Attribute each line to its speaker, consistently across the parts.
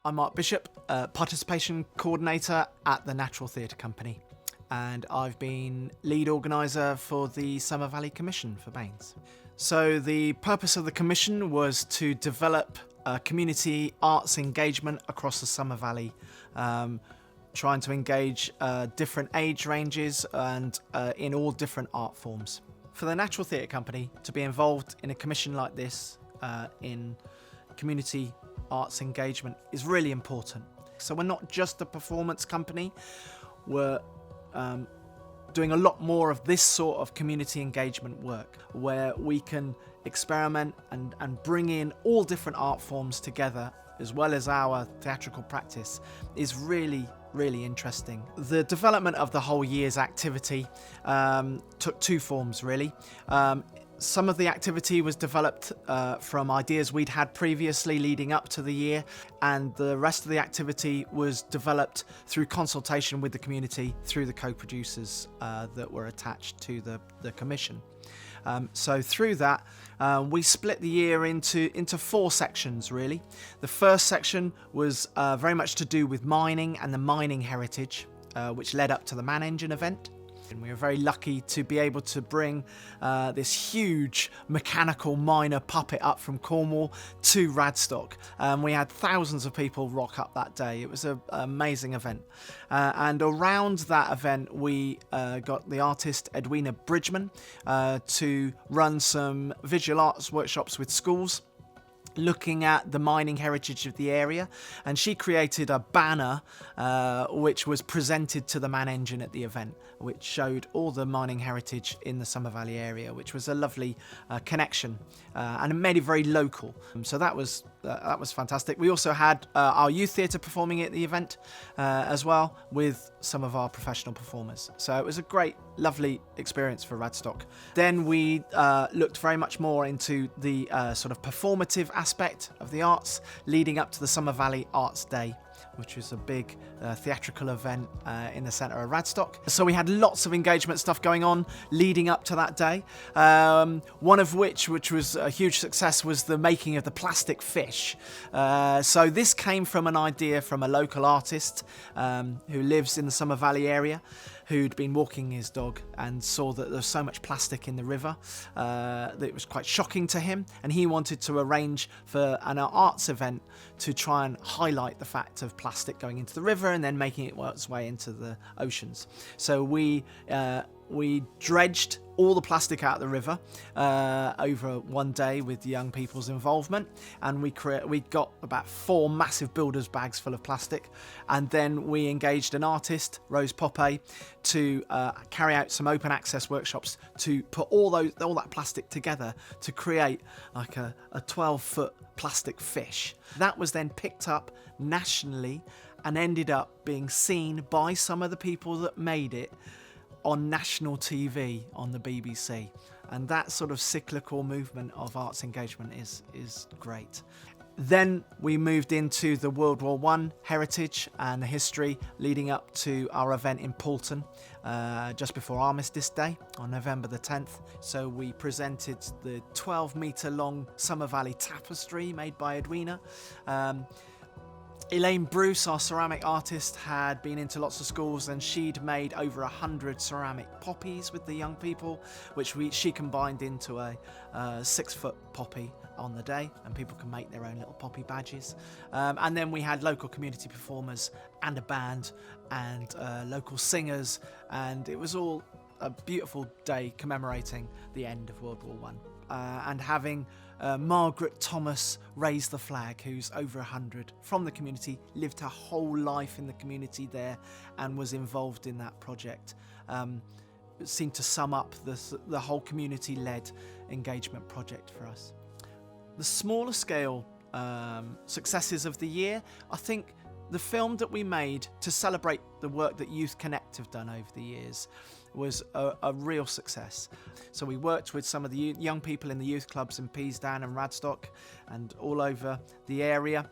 Speaker 1: I'm Mark Bishop, Participation Coordinator at the Natural Theatre Company, and I've been lead organiser for the Somer Valley Commission for BAINS. So the purpose of the commission was to develop community arts engagement across the Somer Valley, trying to engage different age ranges and in all different art forms. For the Natural Theatre Company to be involved in a commission like this in community arts engagement is really important. So we're not just a performance company, we're doing a lot more of this sort of community engagement work where we can experiment and bring in all different art forms together, as well as our theatrical practice, is really interesting. The development of the whole year's activity took two forms really. Some of the activity was developed from ideas we'd had previously leading up to the year, and the rest of the activity was developed through consultation with the community through the co-producers that were attached to the commission. So through that, we split the year into four sections really. The first section was very much to do with mining and the mining heritage, which led up to the Man Engine event. And we were very lucky to be able to bring this huge mechanical miner puppet up from Cornwall to Radstock. We had thousands of people rock up that day. It was an amazing event. And around that event, we got the artist Edwina Bridgman to run some visual arts workshops with schools, looking at the mining heritage of the area, and she created a banner which was presented to the Man Engine at the event, which showed all the mining heritage in the Somer Valley area, which was a lovely connection and it made it very local. So that was fantastic. We also had our youth theatre performing at the event as well, with some of our professional performers. So it was a great, lovely experience for Radstock. Then we looked very much more into the sort of performative aspect of the arts leading up to the Somer Valley Arts Day, which was a big theatrical event in the centre of Radstock. So we had lots of engagement stuff going on leading up to that day. One of which was a huge success, was the making of the plastic fish. So this came from an idea from a local artist who lives in the Somer Valley area, who'd been walking his dog and saw that there was so much plastic in the river that it was quite shocking to him, and he wanted to arrange for an arts event to try and highlight the fact of plastic going into the river and then making it work its way into the oceans. So we dredged all the plastic out of the river over one day with the young people's involvement, and we got about 4 massive builder's bags full of plastic, and then we engaged an artist, Rose Poppe, to carry out some open access workshops to put all that plastic together to create like a 12-foot plastic fish. That was then picked up nationally and ended up being seen by some of the people that made it on national TV on the BBC, and that sort of cyclical movement of arts engagement is great. Then we moved into the World War I heritage and the history leading up to our event in Poulton just before Armistice Day on November the 10th. So we presented the 12-metre long Somer Valley tapestry made by Edwina. Elaine Bruce, our ceramic artist, had been into lots of schools, and she'd made over 100 ceramic poppies with the young people, which she combined into a 6-foot poppy on the day, and people can make their own little poppy badges. And then we had local community performers and a band and local singers, and it was all a beautiful day commemorating the end of World War I. And having Margaret Thomas raise the flag, who's over 100, from the community, lived her whole life in the community there and was involved in that project. It seemed to sum up the whole community-led engagement project for us. The smaller scale successes of the year, I think the film that we made to celebrate the work that Youth Connect have done over the years was a real success. So we worked with some of the young people in the youth clubs in Peasdown and Radstock and all over the area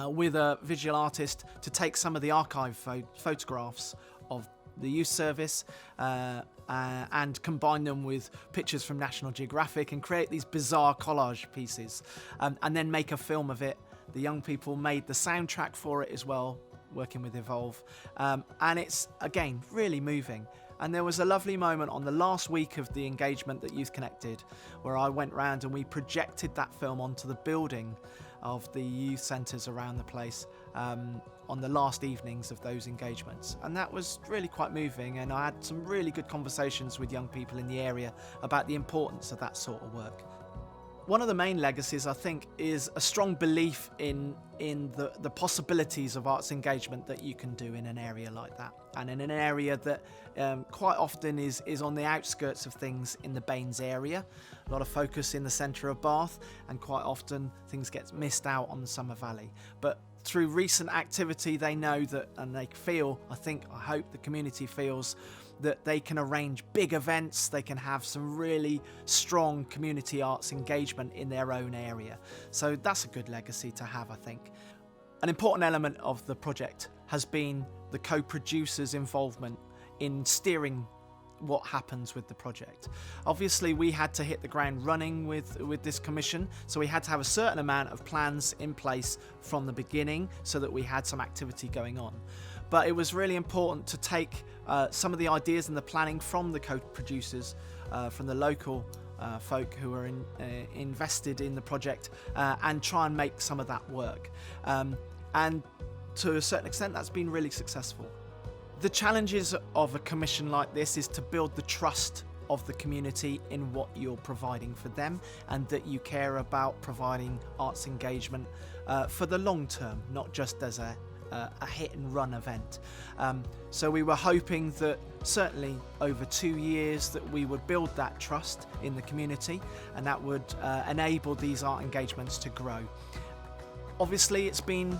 Speaker 1: with a visual artist to take some of the archive photographs of the youth service and combine them with pictures from National Geographic and create these bizarre collage pieces and then make a film of it The young people made the soundtrack for it as well, working with Evolve. And it's, again, really moving. And there was a lovely moment on the last week of the engagement that Youth Connected, where I went round and we projected that film onto the building of the youth centres around the place on the last evenings of those engagements. And that was really quite moving, and I had some really good conversations with young people in the area about the importance of that sort of work. One of the main legacies, I think, is a strong belief in the possibilities of arts engagement that you can do in an area like that, and in an area that quite often is on the outskirts of things in the Baines area. A lot of focus in the centre of Bath, and quite often things get missed out on the Somer Valley. But through recent activity, they know that, and they feel, I hope the community feels, that they can arrange big events, they can have some really strong community arts engagement in their own area. So that's a good legacy to have, I think. An important element of the project has been the co-producers' involvement in steering what happens with the project. Obviously, we had to hit the ground running with this commission, so we had to have a certain amount of plans in place from the beginning so that we had some activity going on. But it was really important to take some of the ideas and the planning from the co-producers, from the local folk who are invested in the project, and try and make some of that work. And to a certain extent, that's been really successful. The challenges of a commission like this is to build the trust of the community in what you're providing for them, and that you care about providing arts engagement for the long term, not just as a hit and run event. So we were hoping that certainly over 2 years that we would build that trust in the community, and that would enable these art engagements to grow. Obviously, it's been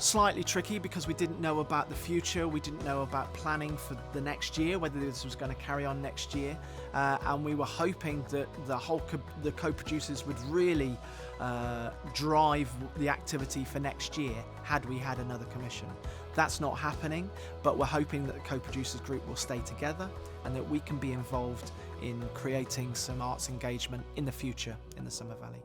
Speaker 1: slightly tricky because we didn't know about the future, we didn't know about planning for the next year, whether this was going to carry on next year, and we were hoping that the co-producers would really drive the activity for next year had we had another commission. That's not happening, but we're hoping that the co-producers group will stay together and that we can be involved in creating some arts engagement in the future in the Somer Valley.